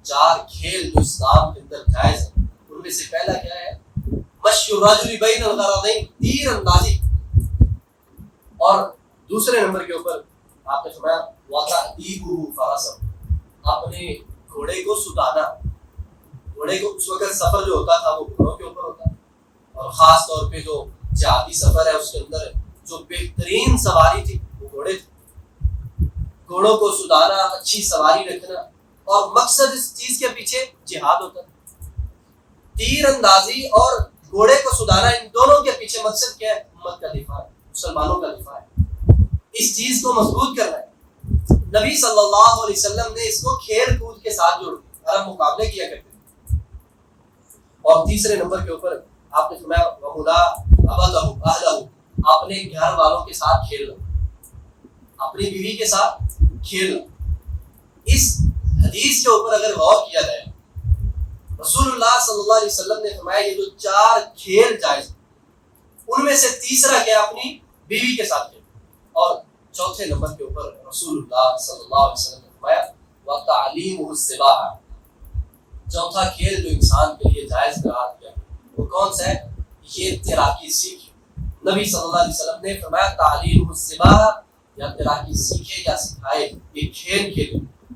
4 کھیل جو اسلام کے اندر جائز ہیں ان میں سے پہلا کیا ہے؟ مشی الرجل بین الغرضین، تیر اندازی. اور دوسرے نمبر کے اوپر آپ نے فرمایا وَتَأْدِيبُهُ فَرَسَهُ، اپنے گھوڑے کو سدانا. گھوڑے کو اس وقت سفر جو ہوتا تھا وہ گھوڑوں کے اوپر ہوتا ہے، اور خاص طور پہ جو جہادی سفر ہے اس کے اندر جو بہترین سواری تھی وہ گھوڑے تھے. گھوڑوں کو سدانا، اچھی سواری رکھنا، اور مقصد اس چیز کے پیچھے جہاد ہوتا ہے. تیر اندازی اور گھوڑے کو سدانا، ان دونوں کے پیچھے مقصد کیا ہے؟ امت کا دفاع ہے، مسلمانوں کا دفاع ہے، اس چیز کو مضبوط کرنا ہے. نبی صلی اللہ علیہ وسلم نے اس کو کھیل کود کے ساتھ جوڑ دیا، عرب مقابلے کیا کرتے تھے. اور تیسرے نمبر کے اوپر آپ نے فرمایا وَمُدَاعَبَتُهُ أَهْلَهُ، اپنے گھر والوں کے ساتھ کھیلنا، اپنی بیوی کے ساتھ کھیلنا. اس حدیث کے اوپر اگر غور کیا جائے، رسول اللہ صلی اللہ علیہ وسلم نے فرمایا یہ جو 4 کھیل جائز ان میں سے تیسرا کیا؟ اپنی بیوی کے ساتھ کھیلنا. اور چوتھے نمبر کے اوپر رسول اللہ صلی اللہ علیہ وسلم نے فرمایا وَتَعْلِيمُهُ السِّبَاحَةَ، چوتھا کھیل جو انسان کے لیے جائز قرار دیا وہ کون سا ہے؟ یہ تیراکی سیکھے. نبی صلی اللہ علیہ وسلم نے فرمایا تعلیم السباحہ، یا تیراکی سیکھے یا سکھائے، یہ کھیل کھیلے.